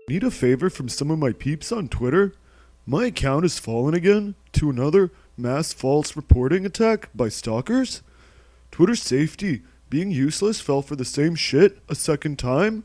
Need a favor from some of my peeps on Twitter? My account has fallen again to another mass false reporting attack by stalkers. Twitter safety being useless fell for the same shit a second time.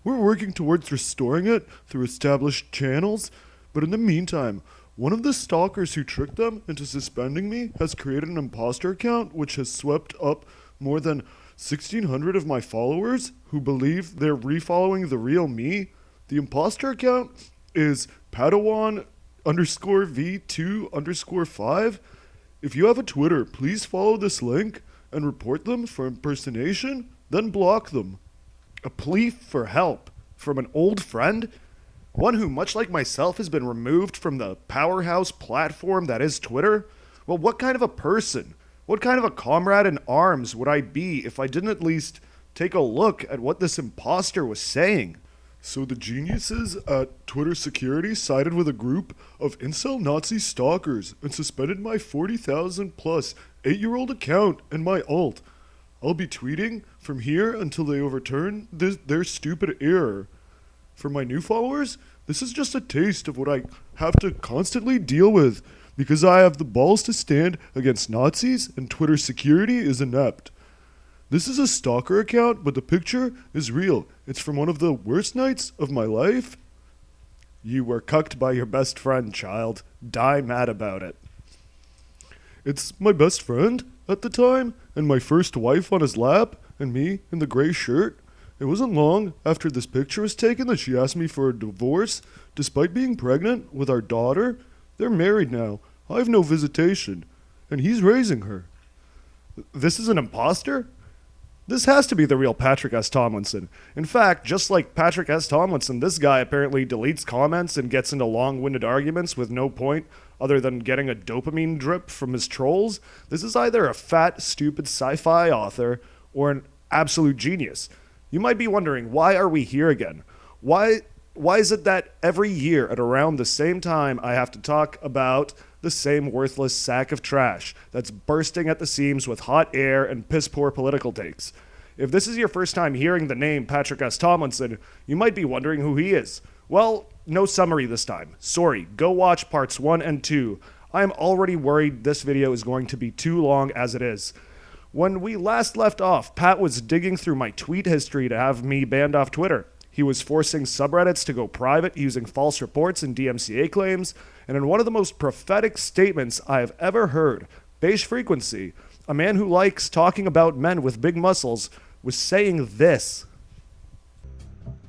We're working towards restoring it through established channels, but in the meantime, one of the stalkers who tricked them into suspending me has created an imposter account which has swept up more than 1,600 of my followers who believe they're refollowing the real me. The imposter account is Padawan underscore V2 underscore 5. If you have a Twitter, please follow this link and report them for impersonation, then block them. A plea for help from an old friend? One who, much like myself, has been removed from the powerhouse platform that is Twitter? Well, what kind of a person, what kind of a comrade in arms would I be if I didn't at least take a look at what this imposter was saying? So the geniuses at Twitter security sided with a group of incel Nazi stalkers and suspended my 40,000 plus 8-year-old account and my alt. I'll be tweeting from here until they overturn their stupid error. For my new followers, this is just a taste of what I have to constantly deal with because I have the balls to stand against Nazis and Twitter security is inept. This is a stalker account, but the picture is real. It's from one of the worst nights of my life. You were cucked by your best friend, child. Die mad about it. It's my best friend at the time, and my first wife on his lap, and me in the gray shirt. It wasn't long after this picture was taken that she asked me for a divorce, despite being pregnant with our daughter. They're married now. I have no visitation, and he's raising her. This is an imposter? This has to be the real Patrick S. Tomlinson. In fact, just like Patrick S. Tomlinson, this guy apparently deletes comments and gets into long-winded arguments with no point other than getting a dopamine drip from his trolls. This is either a fat, stupid sci-fi author or an absolute genius. You might be wondering, why are we here again? Why is it that every year at around the same time I have to talk about the same worthless sack of trash that's bursting at the seams with hot air and piss-poor political takes? If this is your first time hearing the name Patrick S. Tomlinson, you might be wondering who he is. Well, no summary this time. Sorry, go watch parts 1 and 2. I am already worried this video is going to be too long as it is. When we last left off, Pat was digging through my tweet history to have me banned off Twitter. He was forcing subreddits to go private using false reports and DMCA claims, and in one of the most prophetic statements I have ever heard, Beige Frequency, a man who likes talking about men with big muscles, was saying this.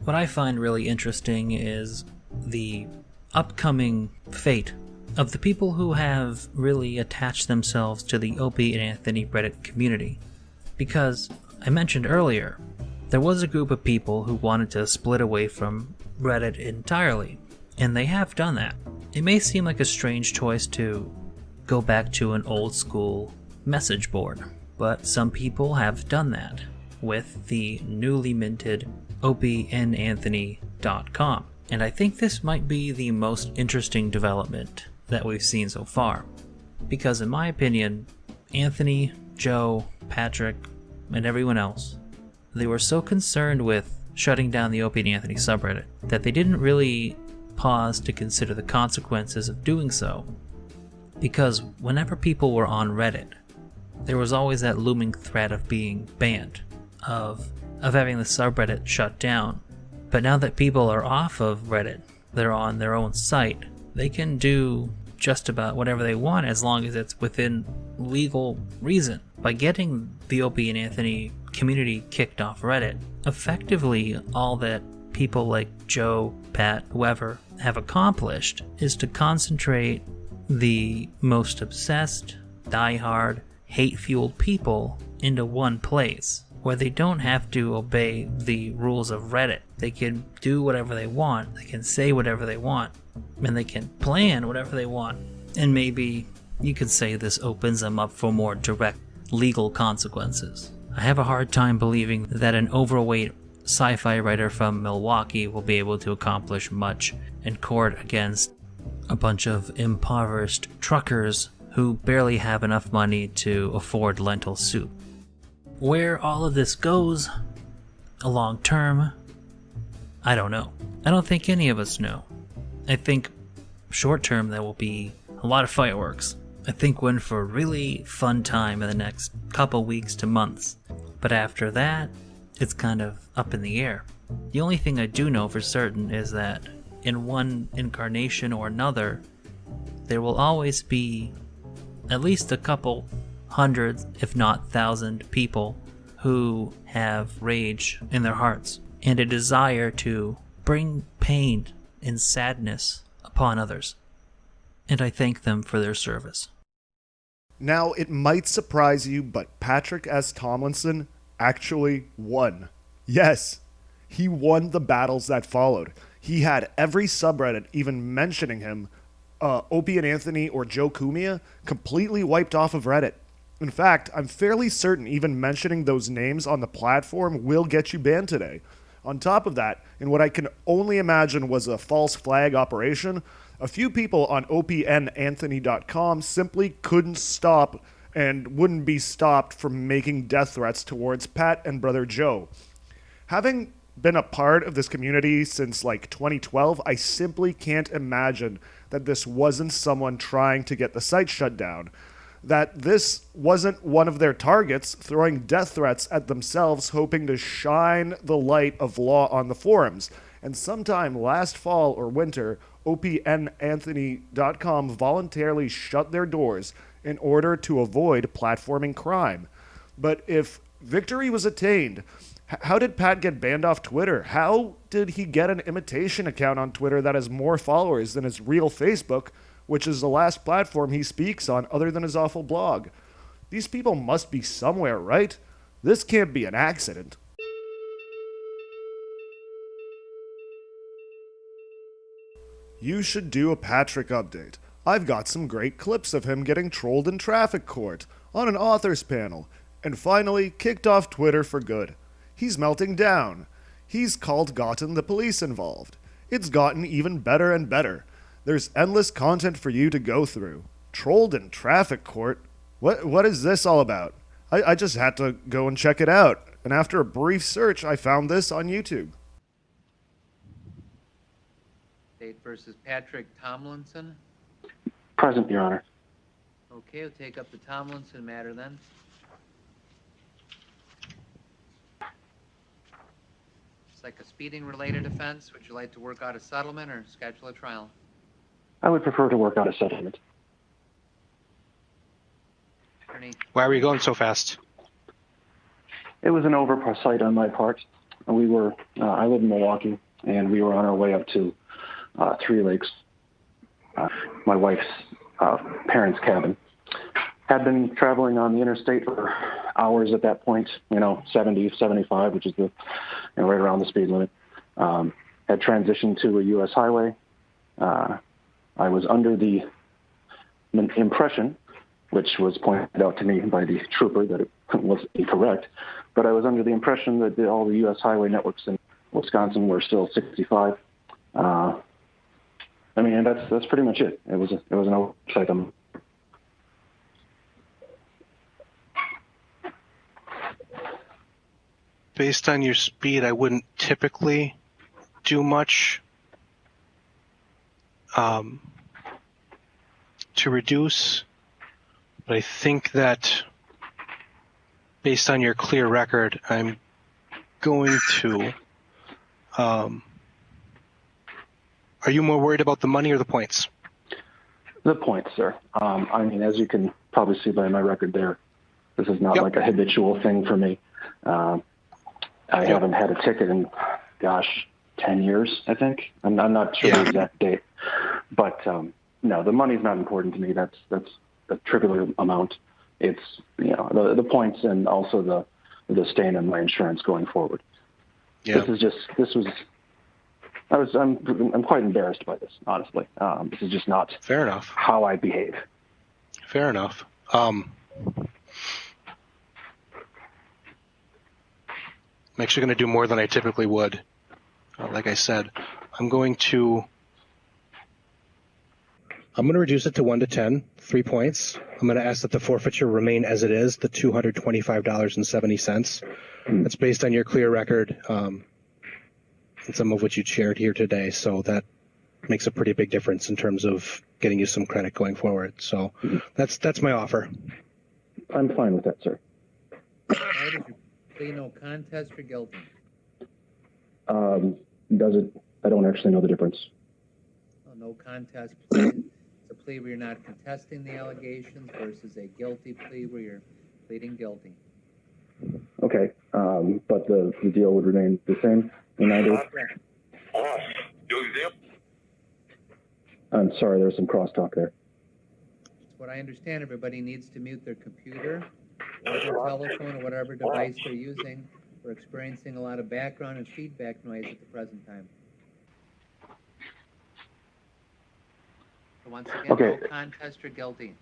What I find really interesting is the upcoming fate of the people who have really attached themselves to the Opie and Anthony Reddit community. Because, I mentioned earlier, there was a group of people who wanted to split away from Reddit entirely, and they have done that. It may seem like a strange choice to go back to an old school message board, but some people have done that with the newly minted opieandanthony.com. And I think this might be the most interesting development that we've seen so far. Because in my opinion, Anthony, Joe, Patrick, and everyone else, they were so concerned with shutting down the Opie and Anthony subreddit that they didn't really pause to consider the consequences of doing so. Because whenever people were on Reddit, there was always that looming threat of being banned, of having the subreddit shut down. But now that people are off of Reddit, they're on their own site, they can do just about whatever they want as long as it's within legal reason. By getting the Opie and Anthony community kicked off Reddit, effectively all that people like Joe, Pat, whoever have accomplished is to concentrate the most obsessed, diehard, hate-fueled people into one place, where they don't have to obey the rules of Reddit. They can do whatever they want, they can say whatever they want, and they can plan whatever they want. And maybe you could say this opens them up for more direct legal consequences. I have a hard time believing that an overweight sci-fi writer from Milwaukee will be able to accomplish much in court against a bunch of impoverished truckers who barely have enough money to afford lentil soup. Where all of this goes, long term, I don't know. I don't think any of us know. I think short term there will be a lot of fireworks. I think we're in for a really fun time in the next couple weeks to months. But after that, it's kind of up in the air. The only thing I do know for certain is that in one incarnation or another, there will always be at least a couple hundred, if not thousand people who have rage in their hearts and a desire to bring pain and sadness upon others. And I thank them for their service. Now, it might surprise you, but Patrick S. Tomlinson actually won. Yes, he won the battles that followed. He had every subreddit even mentioning him, Opie and Anthony or Joe Cumia, completely wiped off of Reddit. In fact, I'm fairly certain even mentioning those names on the platform will get you banned today. On top of that, in what I can only imagine was a false flag operation, a few people on opnanthony.com simply couldn't stop and wouldn't be stopped from making death threats towards Pat and brother Joe. Having been a part of this community since like 2012, I simply can't imagine that this wasn't someone trying to get the site shut down. That this wasn't one of their targets throwing death threats at themselves, hoping to shine the light of law on the forums. And sometime last fall or winter, opnanthony.com voluntarily shut their doors in order to avoid platforming crime. But if victory was attained, how did Pat get banned off Twitter? How did he get an imitation account on Twitter that has more followers than his real Facebook, which is the last platform he speaks on other than his awful blog? These people must be somewhere, right? This can't be an accident. You should do a Patrick update. I've got some great clips of him getting trolled in traffic court, on an author's panel, and finally kicked off Twitter for good. He's melting down. He's gotten the police involved. It's gotten even better and better. There's endless content for you to go through. Trolled in traffic court? What is this all about? I just had to go and check it out, and after a brief search, I found this on YouTube. State versus Patrick Tomlinson. Present, Your Honor. Okay, we'll take up the Tomlinson matter then. It's like a speeding-related offense. Would you like to work out a settlement or schedule a trial? I would prefer to work out a settlement. Attorney. Why are we going so fast? It was an oversight on my part. I live in Milwaukee, and we were on our way up to Three Lakes, my wife's parents' cabin. Had been traveling on the interstate for hours at that point, 70, 75, which is right around the speed limit. Had transitioned to a U.S. highway. I was under the impression, which was pointed out to me by the trooper that it was incorrect, but I was under the impression that all the U.S. highway networks in Wisconsin were still 65. And that's pretty much it. It was an oversight. Based on your speed, I wouldn't typically do much to reduce, but I think that based on your clear record, I'm going to. Are you more worried about the money or the points? The points, sir. As you can probably see by my record there, this is not like a habitual thing for me. I haven't had a ticket in, 10 years, I think. I'm not sure the exact date. But, no, the money's not important to me. That's a trivial amount. It's, the points and also the stain on my insurance going forward. Yeah. I'm quite embarrassed by this, honestly. This is just not fair enough how I behave. Fair enough. I'm actually going to do more than I typically would. Like I said, I'm going to reduce it to 1 to 10, 3 points. I'm going to ask that the forfeiture remain as it is, the $225.70. That's based on your clear record. and some of which you shared here today. So that makes a pretty big difference in terms of getting you some credit going forward. So that's my offer. I'm fine with that, sir. All right, is your plea no contest or guilty? Does it? I don't actually know the difference. Well, no contest plea is a plea where you're not contesting the allegations versus a guilty plea where you're pleading guilty. Okay, but the deal would remain the same in either. I'm sorry, there's some crosstalk there. That's what I understand. Everybody needs to mute their computer or their telephone or whatever device they're using. We're experiencing a lot of background and feedback noise at the present time. So once again, Okay. no contest or guilty?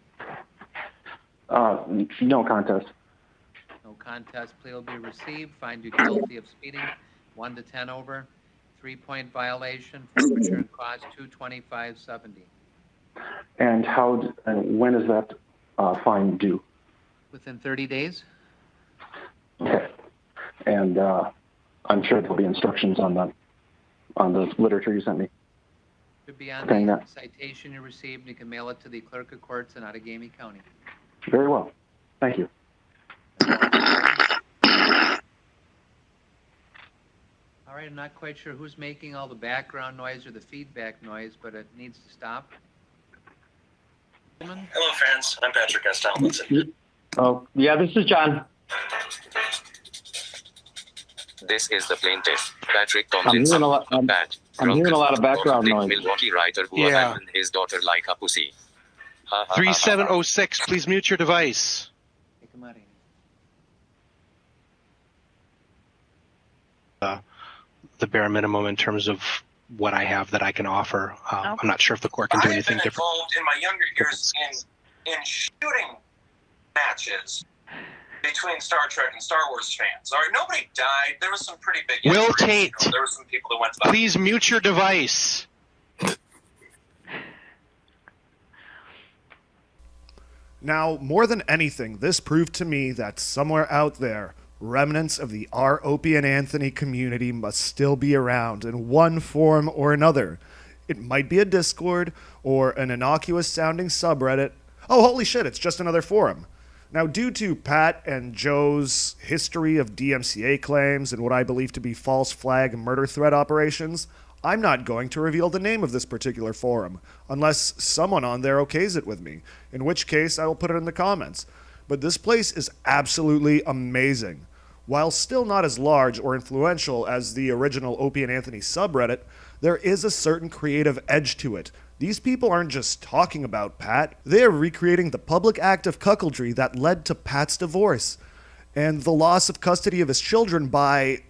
No contest. No contest plea will be received. Find you guilty of speeding, 1 to 10 over, 3-point violation, forfeiture and cost, $225.70. And when is that fine due? Within 30 days? Okay. And I'm sure there'll be instructions on the literature you sent me. Should be on Paying the that. citation you received, and you can mail it to the clerk of courts in Agony County. Very well. Thank you. All right, I'm not quite sure who's making all the background noise or the feedback noise, but it needs to stop. Hello, fans. I'm Patrick S. Tomlinson. Oh, yeah, this is John. This is the plaintiff, Patrick I'm Tomlinson. hearing a lot. I'm hearing a lot of background noise. Milwaukee writer who Yeah. abandoned his daughter like a pussy. Ha, ha, ha, ha. 3706, please mute your device. Take him out of here. The bare minimum in terms of what I have that I can offer. I'm not sure if the court can do I have anything been different. involved in my younger years in shooting matches between Star Trek and Star Wars fans. All right, nobody died. There was some pretty big Will injuries. Tate. There were some people that went to the Please mute your device. Now, more than anything, this proved to me that somewhere out there, remnants of the R. Opie and Anthony community must still be around in one form or another. It might be a Discord or an innocuous sounding subreddit. Oh, holy shit, it's just another forum. Now, due to Pat and Joe's history of DMCA claims and what I believe to be false flag murder threat operations, I'm not going to reveal the name of this particular forum, unless someone on there okays it with me, in which case I will put it in the comments. But this place is absolutely amazing. While still not as large or influential as the original Opie and Anthony subreddit, there is a certain creative edge to it. These people aren't just talking about Pat, they are recreating the public act of cuckoldry that led to Pat's divorce, and the loss of custody of his children by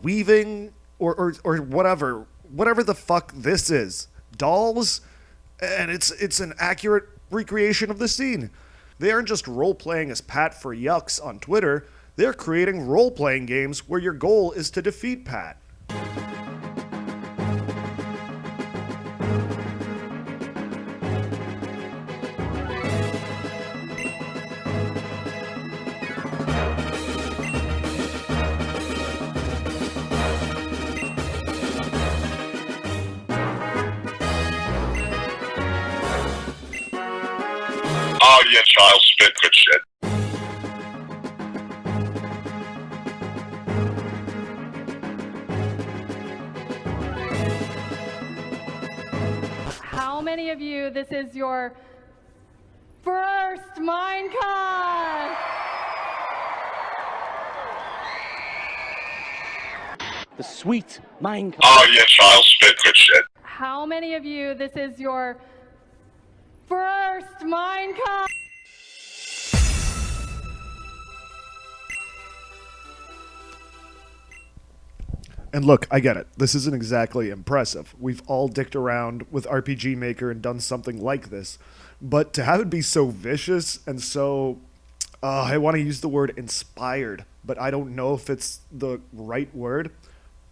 weaving or whatever the fuck this is. Dolls? And it's an accurate recreation of the scene. They aren't just role-playing as Pat for yucks on Twitter, they're creating role-playing games where your goal is to defeat Pat. Oh yeah, child spit good shit. How many of you, this is your first Minecon? The sweet Minecon. Oh yeah, child spit good shit. How many of you, this is your first Minecon? And look, I get it. This isn't exactly impressive. We've all dicked around with RPG Maker and done something like this. But to have it be so vicious and so, I want to use the word inspired, but I don't know if it's the right word.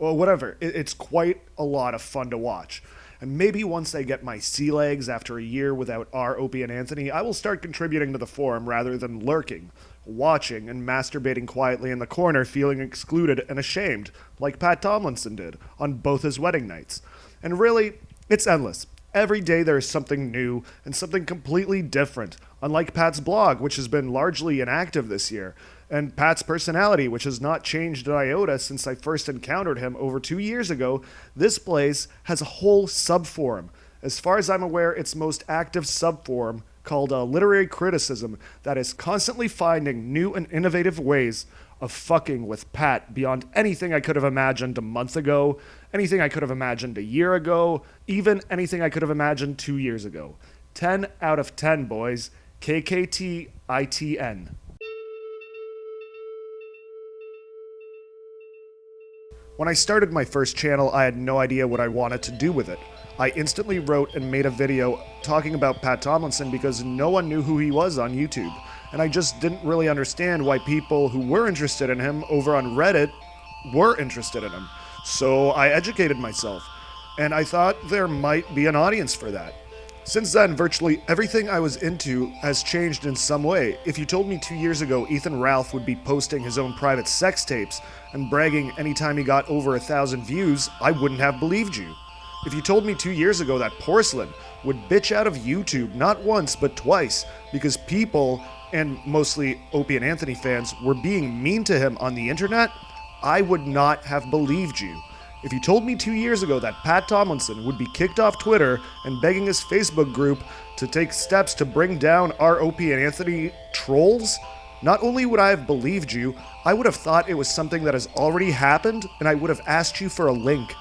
Well, whatever. It's quite a lot of fun to watch. And maybe once I get my sea legs after a year without R. Opie and Anthony, I will start contributing to the forum rather than lurking. watching and masturbating quietly in the corner, feeling excluded and ashamed, like Pat Tomlinson did on both his wedding nights. And really, it's endless. Every day there is something new and something completely different, unlike Pat's blog, which has been largely inactive this year, and Pat's personality, which has not changed an iota since I first encountered him over 2 years ago. This place has a whole subforum. As far as I'm aware, its most active subforum, called literary criticism, that is constantly finding new and innovative ways of fucking with Pat beyond anything I could have imagined a month ago, anything I could have imagined a year ago, even anything I could have imagined 2 years ago. 10 out of 10, boys. KKTITN. When I started my first channel, I had no idea what I wanted to do with it. I instantly wrote and made a video talking about Pat Tomlinson because no one knew who he was on YouTube, and I just didn't really understand why people who were interested in him over on Reddit were interested in him. So I educated myself, and I thought there might be an audience for that. Since then, virtually everything I was into has changed in some way. If you told me 2 years ago Ethan Ralph would be posting his own private sex tapes and bragging anytime he got over 1,000 views, I wouldn't have believed you. If you told me 2 years ago that Porcelain would bitch out of YouTube not once but twice because people, and mostly Opie and Anthony fans, were being mean to him on the internet, I would not have believed you. If you told me 2 years ago that Pat Tomlinson would be kicked off Twitter and begging his Facebook group to take steps to bring down our Opie and Anthony trolls, not only would I have believed you, I would have thought it was something that has already happened, and I would have asked you for a link.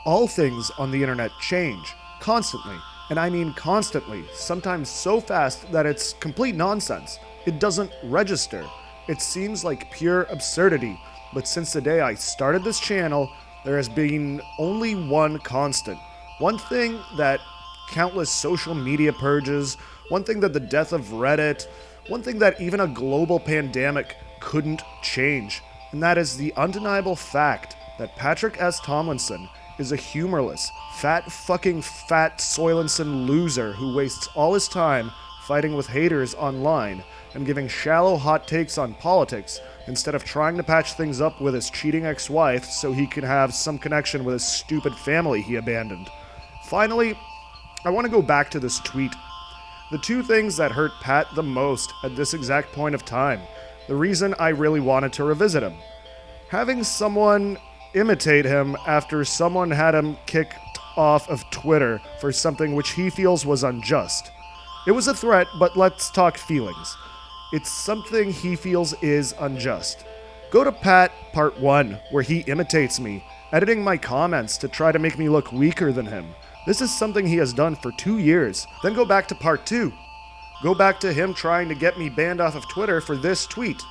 All things on the internet change, constantly, and I mean constantly, sometimes so fast that it's complete nonsense. It doesn't register. It seems like pure absurdity, but since the day I started this channel, there has been only one constant. One thing that countless social media purges, one thing that the death of Reddit, one thing that even a global pandemic couldn't change, and that is the undeniable fact that Patrick S. Tomlinson is a humorless, fat Soilinson loser who wastes all his time fighting with haters online and giving shallow hot takes on politics instead of trying to patch things up with his cheating ex-wife so he can have some connection with his stupid family he abandoned. Finally, I want to go back to this tweet. The two things that hurt Pat the most at this exact point of time, the reason I really wanted to revisit him. Having someone imitate him after someone had him kicked off of Twitter for something which he feels was unjust. It was a threat, but let's talk feelings. It's something he feels is unjust. Go to Pat Part 1, where he imitates me, editing my comments to try to make me look weaker than him. This is something he has done for 2 years. Then go back to Part 2. Go back to him trying to get me banned off of Twitter for this tweet.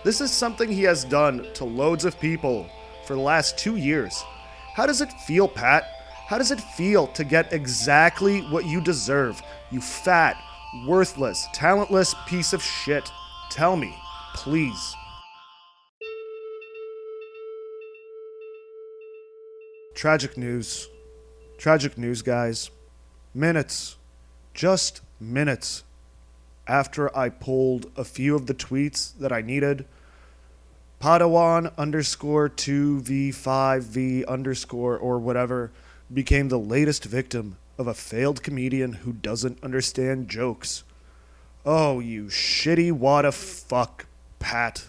This is something he has done to loads of people for the last 2 years. How does it feel, Pat? How does it feel to get exactly what you deserve, you fat, worthless, talentless piece of shit? Tell me, please. Tragic news. Tragic news, guys. Minutes, just minutes after I pulled a few of the tweets that I needed, Padawan _2v5v_ or whatever became the latest victim of a failed comedian who doesn't understand jokes. Oh, you shitty wada fuck, Pat.